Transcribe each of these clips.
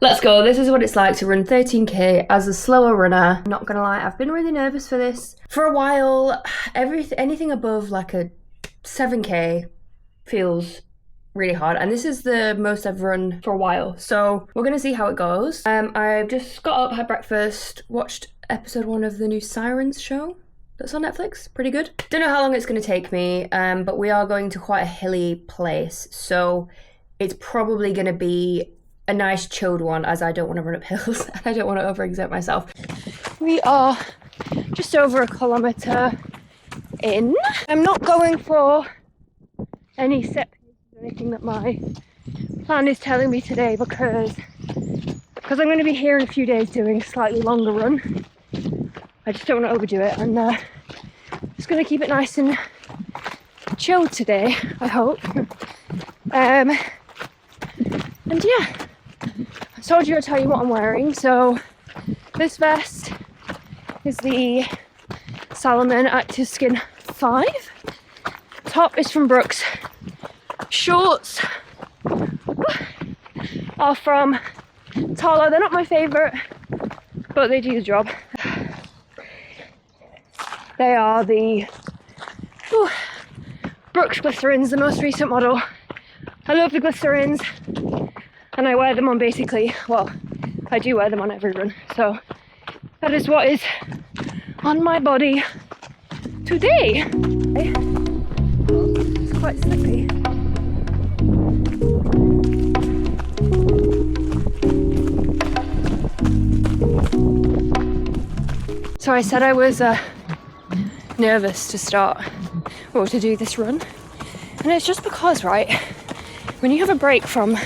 Let's go. This is what it's like to run 13k as a slower runner. Not gonna lie, I've been really nervous for this. For a while, anything above like a 7k feels really hard, and this is the most I've run for a while, so we're gonna see how it goes. I've just got up, had breakfast, watched episode 1 of the new Sirens show that's on Netflix. Pretty good. Don't know how long it's gonna take me, but we are going to quite a hilly place, so it's probably gonna be a nice chilled one, as I don't want to run up hills and I don't want to overexert myself. We are just over a kilometre in. I'm not going for any set paces or anything that my plan is telling me today, because I'm going to be here in a few days doing a slightly longer run. I just don't want to overdo it, and just going to keep it nice and chilled today, I hope. And yeah, I told you I'd tell you what I'm wearing. So this vest is the Salomon Active Skin 5. Top is from Brooks. Shorts are from Tala. They're not my favourite, but they do the job. They are the Brooks Glycerins, the most recent model. I love the Glycerins, and I wear them on basically, well, I do wear them on every run. So that is what is on my body today. It's quite slippy. So I said I was nervous to start, or to do this run. And it's just because, right, when you have a break from,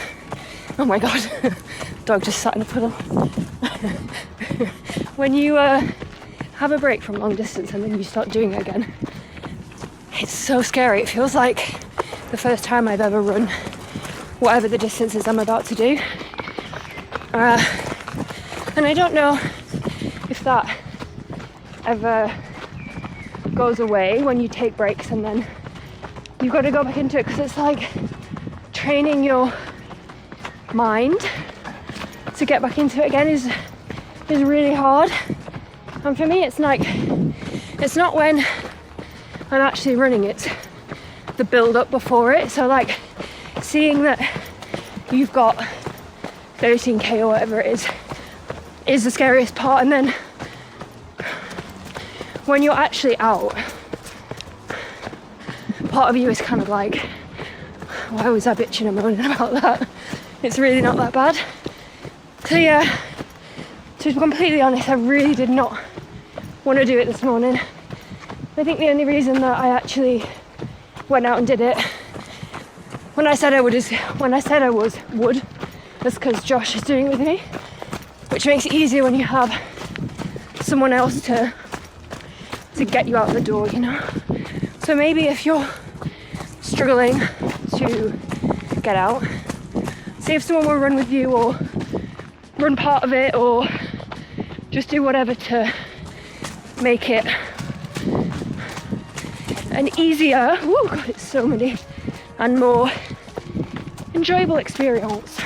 oh my god, dog just sat in a puddle. When you have a break from long distance and then you start doing it again, it's so scary. It feels like the first time I've ever run whatever the distance is I'm about to do. And I don't know if that ever goes away when you take breaks and then you've got to go back into it, because it's like training your mind to get back into it again is really hard. And for me, it's like, it's not when I'm actually running, it's the build up before it. So like seeing that you've got 13k or whatever it is the scariest part, and then when you're actually out, part of you is kind of like, why was I bitching and moaning about that? It's really not that bad. So yeah, to be completely honest, I really did not want to do it this morning. I think the only reason that I actually went out and did it when I said I would was because Josh is doing it with me, which makes it easier when you have someone else to get you out the door, you know. So maybe if you're struggling to get out, see if someone will run with you or run part of it, or just do whatever to make it an easier, oh god, it's so many, and more enjoyable experience.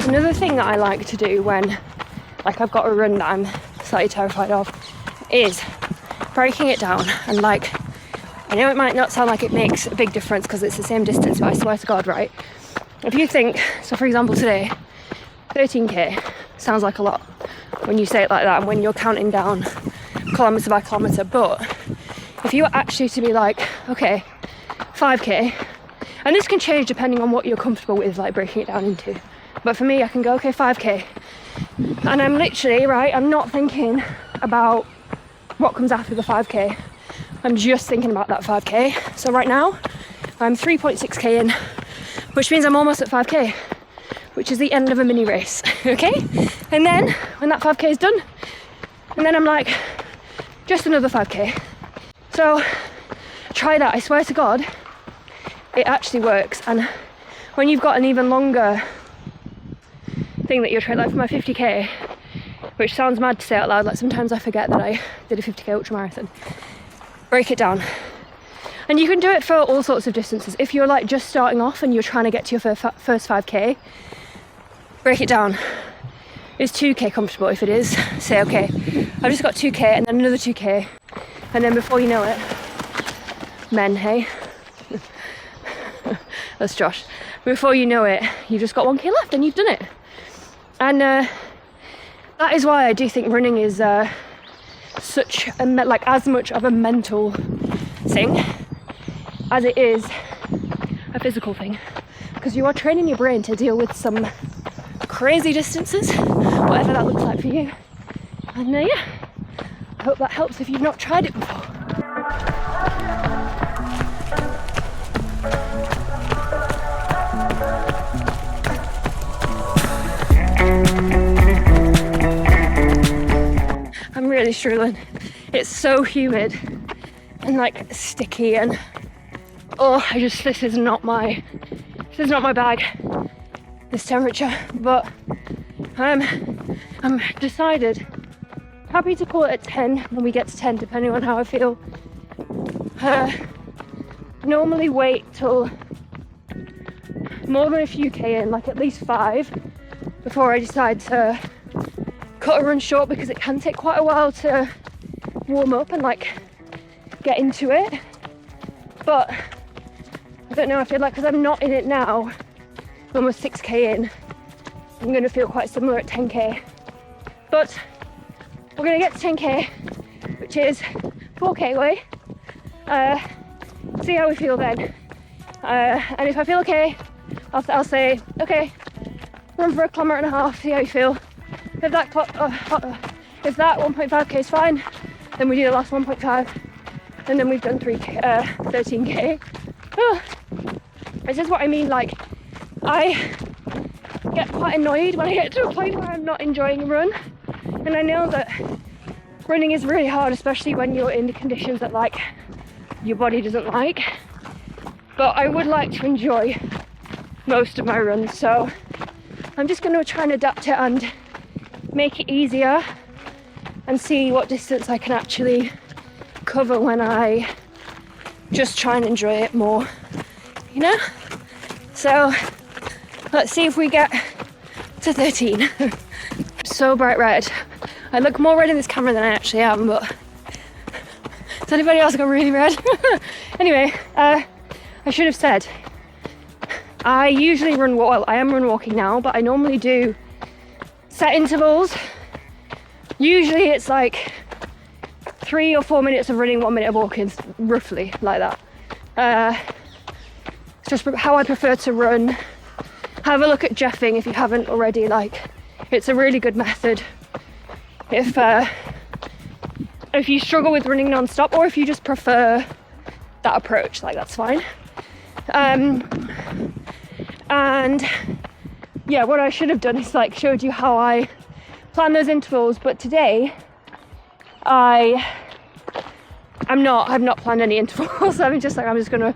Another thing that I like to do when like I've got a run that I'm slightly terrified of is breaking it down. And like, I know it might not sound like it makes a big difference because it's the same distance, but I swear to god, right, if you think, so for example today, 13k sounds like a lot when you say it like that and when you're counting down kilometre by kilometre, but if you were actually to be like, okay, 5k, and this can change depending on what you're comfortable with, like breaking it down into, but for me I can go, okay, 5k, and I'm literally, right, I'm not thinking about what comes after the 5k, I'm just thinking about that 5k. So right now I'm 3.6k in, which means I'm almost at 5k, which is the end of a mini race. Okay, and then when that 5k is done, and then I'm like, just another 5k. So try that, I swear to god it actually works. And when you've got an even longer thing that you're trying, like for my 50k, which sounds mad to say out loud. Like sometimes I forget that I did a 50k ultramarathon. Break it down. And you can do it for all sorts of distances. If you're like just starting off and you're trying to get to your first 5k, break it down. Is 2k comfortable? If it is, say okay, I've just got 2k and then another 2k, and then before you know it, men, hey, that's Josh, before you know it, you've just got 1k left and you've done it. And that is why I do think running is such a like as much of a mental thing as it is a physical thing, because you are training your brain to deal with some crazy distances, whatever that looks like for you. And yeah, I hope that helps if you've not tried it before. I'm really struggling. It's so humid and like sticky, and oh, this is not my bag, this temperature. But I'm decided, happy to call it at 10 when we get to 10, depending on how I feel. Normally wait till more than a few k in, like at least 5, before I decide to cut a run short, because it can take quite a while to warm up and like get into it. But I don't know, I feel like because I'm not in it now, almost 6k in, I'm going to feel quite similar at 10k. But we're going to get to 10k, which is 4k away. See how we feel then. And if I feel okay, I'll say, okay, run for a kilometre and a half, see how you feel. If that 1.5k is fine, then we do the last 1.5, and then we've done 13k. Oh, this is what I mean, like, I get quite annoyed when I get to a point where I'm not enjoying a run. And I know that running is really hard, especially when you're in the conditions that like your body doesn't like. But I would like to enjoy most of my runs, so I'm just going to try and adapt it and make it easier and see what distance I can actually cover when I just try and enjoy it more, you know? So let's see if we get to 13. So bright red. I look more red in this camera than I actually am, but does anybody else go really red? Anyway, I should have said, I usually I am run walking now, but I normally do set intervals. Usually it's like 3 or 4 minutes of running, 1 minute of walking, roughly like that. It's just how I prefer to run. Have a look at Jeffing if you haven't already. Like, it's a really good method if you struggle with running non-stop, or if you just prefer that approach, like that's fine. And yeah, what I should have done is like showed you how I plan those intervals, but today I've not planned any intervals. I'm just gonna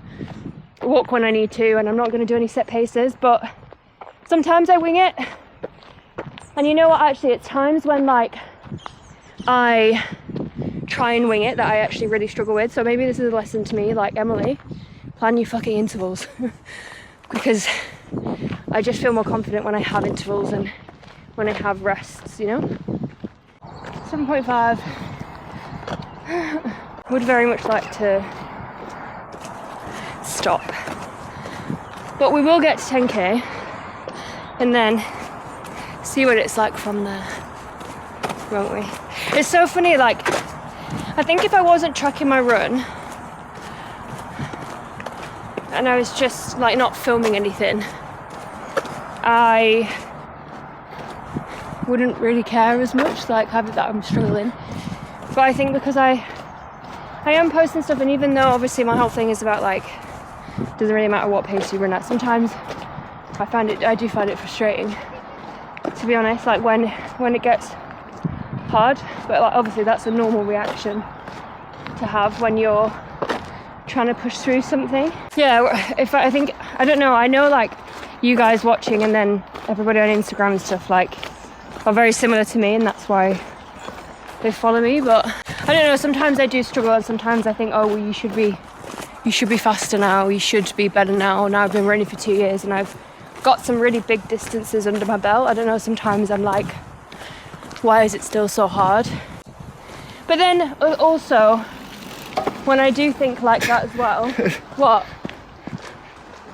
walk when I need to, and I'm not gonna do any set paces. But sometimes I wing it, and you know what, actually it's times when like I try and wing it that I actually really struggle with. So maybe this is a lesson to me, like, Emily, plan your fucking intervals. Because I just feel more confident when I have intervals and when I have rests, you know? 7.5. Would very much like to stop. But we will get to 10k and then see what it's like from there, won't we? It's so funny, like, I think if I wasn't tracking my run and I was just like not filming anything, I wouldn't really care as much, like that I'm struggling. But I think because I am posting stuff, and even though obviously my whole thing is about like, doesn't really matter what pace you run at, sometimes I do find it frustrating, to be honest, like when it gets hard. But like, obviously that's a normal reaction to have when you're trying to push through something. Yeah, I don't know, I know like you guys watching and then everybody on Instagram and stuff, like are very similar to me, and that's why they follow me. But I don't know, sometimes I do struggle, and sometimes I think, oh well, you should be faster now, you should be better now. Now I've been running for 2 years and I've got some really big distances under my belt. I don't know, sometimes I'm like, why is it still so hard? But then also, when I do think like that as well,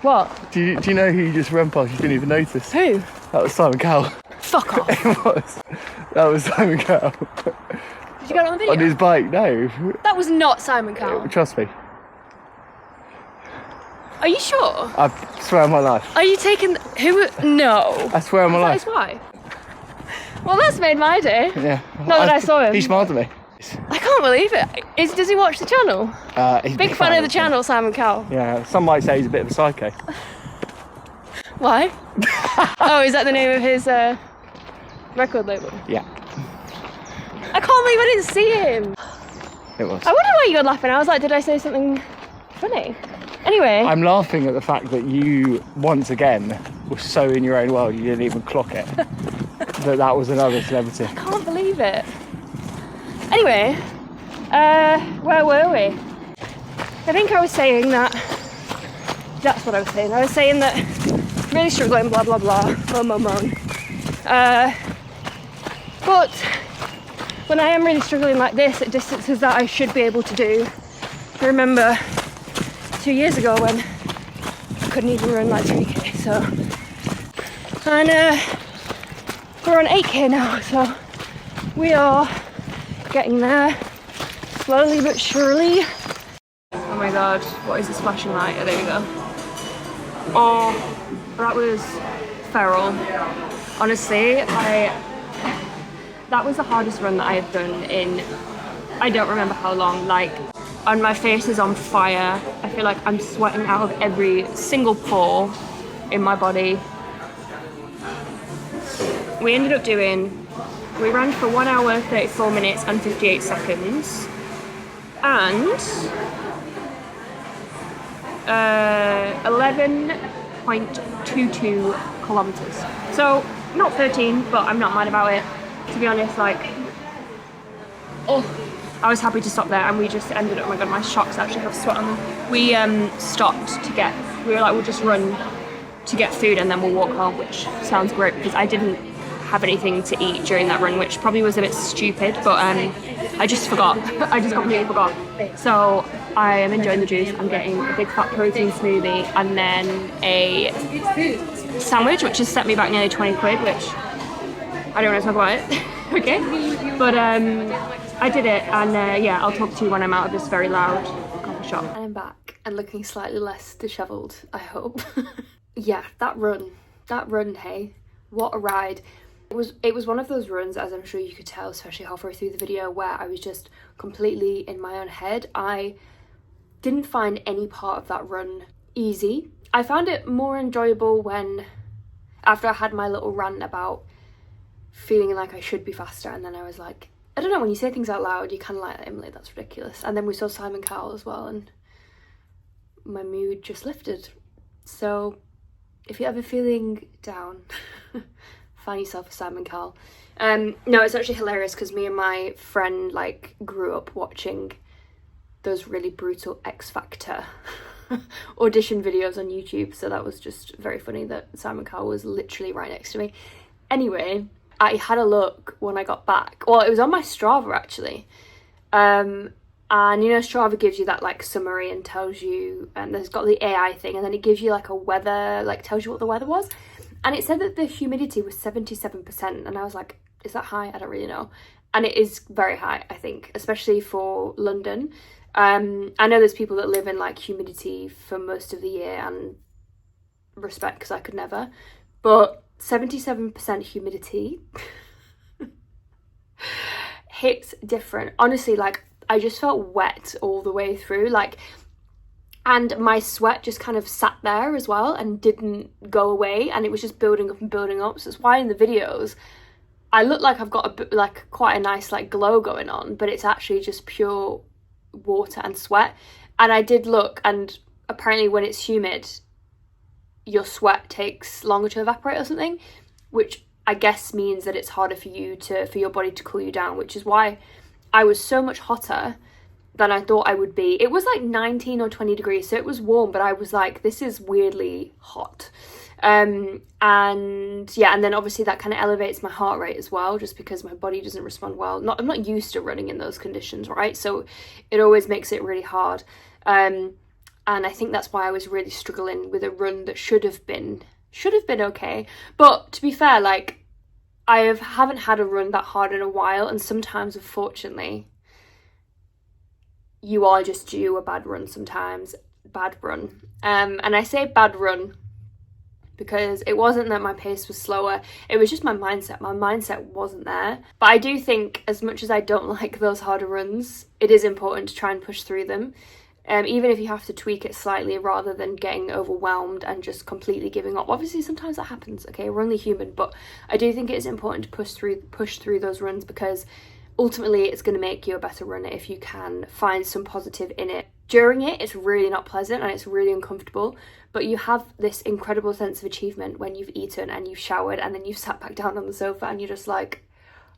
what? Do you know who you just ran past? You didn't even notice. Who? That was Simon Cowell. Fuck off. It was. That was Simon Cowell. Did you get it on the video? On his bike, no. That was not Simon Cowell. Trust me. Are you sure? I swear on my life. Are you taking... Who? No. I swear on my life. Is that his wife? Well, that's made my day. Yeah. Not that I saw him. He smiled at me. I can't believe it. Does he watch the channel? He's big fan of the channel, Simon Cowell. Yeah, some might say he's a bit of a psycho. Why? Oh, is that the name of his record label? Yeah. I can't believe I didn't see him. It was. I wonder why you got laughing. I was like, did I say something funny? Anyway. I'm laughing at the fact that you, once again, were so in your own world you didn't even clock it. that was another celebrity. I can't believe it. Anyway, where were we? I think I was saying that... That's what I was saying. I was saying that really struggling, blah, blah, blah, mum. But when I am really struggling like this at distances that I should be able to do, I remember 2 years ago when I couldn't even run like 3k, so... And we're on 8k now, so we are getting there, slowly but surely. Oh my god, what is this flashing light? Oh, there we go. Oh, that was feral. Honestly, that was the hardest run that I have done in, I don't remember how long. Like, and my face is on fire. I feel like I'm sweating out of every single pore in my body. We ended up we ran for 1 hour, 34 minutes and 58 seconds. And 11.22 kilometers. So not 13, but I'm not mad about it. To be honest, like, oh, I was happy to stop there, and we just ended up, oh my god, my shocks actually have sweat on them. We stopped we were like, we'll just run to get food and then we'll walk home, which sounds great because I didn't have anything to eat during that run, which probably was a bit stupid, but I just forgot. I just completely forgot. So I am enjoying the juice. I'm getting a big fat protein smoothie and then a sandwich, which has set me back nearly 20 quid, which I don't want to talk about it. Okay, but I did it, and yeah, I'll talk to you when I'm out of this very loud coffee shop. And I'm back and looking slightly less dishevelled, I hope. Yeah, that run, hey, what a ride. It was one of those runs, as I'm sure you could tell, especially halfway through the video, where I was just completely in my own head. I didn't find any part of that run easy. I found it more enjoyable after I had my little rant about feeling like I should be faster, and then I was like, I don't know, when you say things out loud, you kind of like, Emily, that's ridiculous. And then we saw Simon Cowell as well, and my mood just lifted. So if you're ever feeling down, find yourself a Simon Cowell. No, it's actually hilarious because me and my friend like grew up watching those really brutal X Factor audition videos on YouTube, so that was just very funny that Simon Cowell was literally right next to me. Anyway, I had a look when I got back. Well, it was on my Strava actually. And you know, Strava gives you that like summary and tells you, and there's got the AI thing, and then it gives you like a weather, like tells you what the weather was. And it said that the humidity was 77%, and I was like, is that high? I don't really know. And it is very high, I think, especially for London. I know there's people that live in like humidity for most of the year, and respect, because I could never. But 77% humidity hits different. Honestly, like, I just felt wet all the way through, like, and my sweat just kind of sat there as well and didn't go away, and it was just building up and building up. So it's why in the videos I look like I've got quite a nice like glow going on, but it's actually just pure water and sweat. And I did look, and apparently when it's humid, your sweat takes longer to evaporate or something, which I guess means that it's harder for your body to cool you down, which is why I was so much hotter than I thought I would be. It was like 19 or 20 degrees, so it was warm, but I was like, this is weirdly hot. And yeah, and then obviously that kind of elevates my heart rate as well, just because my body doesn't respond well. I'm not used to running in those conditions, right? So it always makes it really hard. And I think that's why I was really struggling with a run that should have been okay. But to be fair, like, haven't had a run that hard in a while, and sometimes, unfortunately, you are just due a bad run sometimes. Bad run. And I say bad run because it wasn't that my pace was slower, it was just my mindset. My mindset wasn't there. But I do think, as much as I don't like those harder runs, it is important to try and push through them. Even if you have to tweak it slightly rather than getting overwhelmed and just completely giving up. Obviously, sometimes that happens, okay? We're only human, but I do think it is important to push through those runs, because ultimately it's going to make you a better runner if you can find some positive in it. During it, it's really not pleasant and it's really uncomfortable, but you have this incredible sense of achievement when you've eaten and you've showered and then you've sat back down on the sofa and you're just like,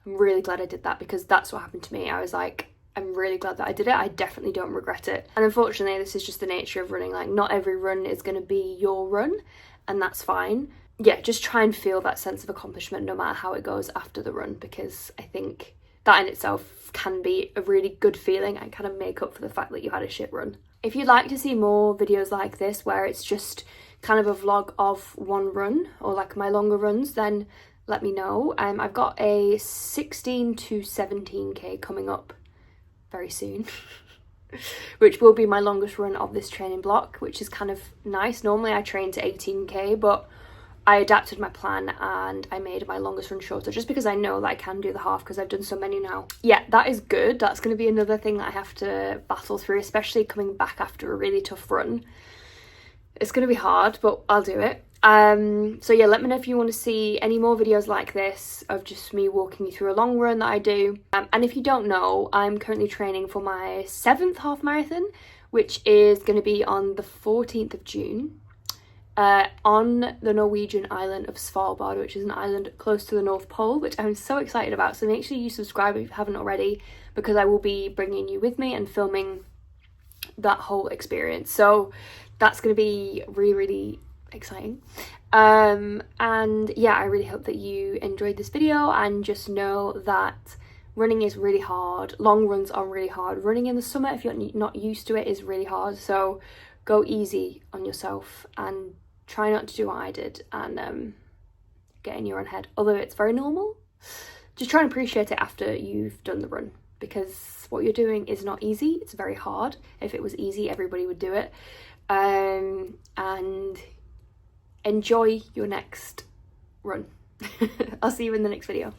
I'm really glad I did that, because that's what happened to me. I was like, I'm really glad that I did it. I definitely don't regret it. And unfortunately, this is just the nature of running. Like, not every run is going to be your run, and that's fine. Yeah, just try and feel that sense of accomplishment no matter how it goes after the run, because I think that in itself can be a really good feeling and kind of make up for the fact that you had a shit run. If you'd like to see more videos like this, where it's just kind of a vlog of one run, or like my longer runs, then let me know. I've got a 16 to 17k coming up very soon, which will be my longest run of this training block, which is kind of nice. Normally I train to 18k, but I adapted my plan and I made my longest run shorter, just because I know that I can do the half because I've done so many now. Yeah, that is good. That's going to be another thing that I have to battle through, especially coming back after a really tough run. It's going to be hard, but I'll do it. So yeah, let me know if you want to see any more videos like this of just me walking you through a long run that I do. And if you don't know, I'm currently training for my 7th half marathon, which is going to be on the 14th of June. On the Norwegian island of Svalbard, which is an island close to the North Pole, which I'm so excited about. So make sure you subscribe if you haven't already, because I will be bringing you with me and filming that whole experience. So that's going to be really, really exciting. And yeah, I really hope that you enjoyed this video, and just know that running is really hard. Long runs are really hard. Running in the summer, if you're not used to it, is really hard. So go easy on yourself and try not to do what I did and get in your own head. Although it's very normal, just try and appreciate it after you've done the run, because what you're doing is not easy. It's very hard. If it was easy, everybody would do it. And enjoy your next run. I'll see you in the next video.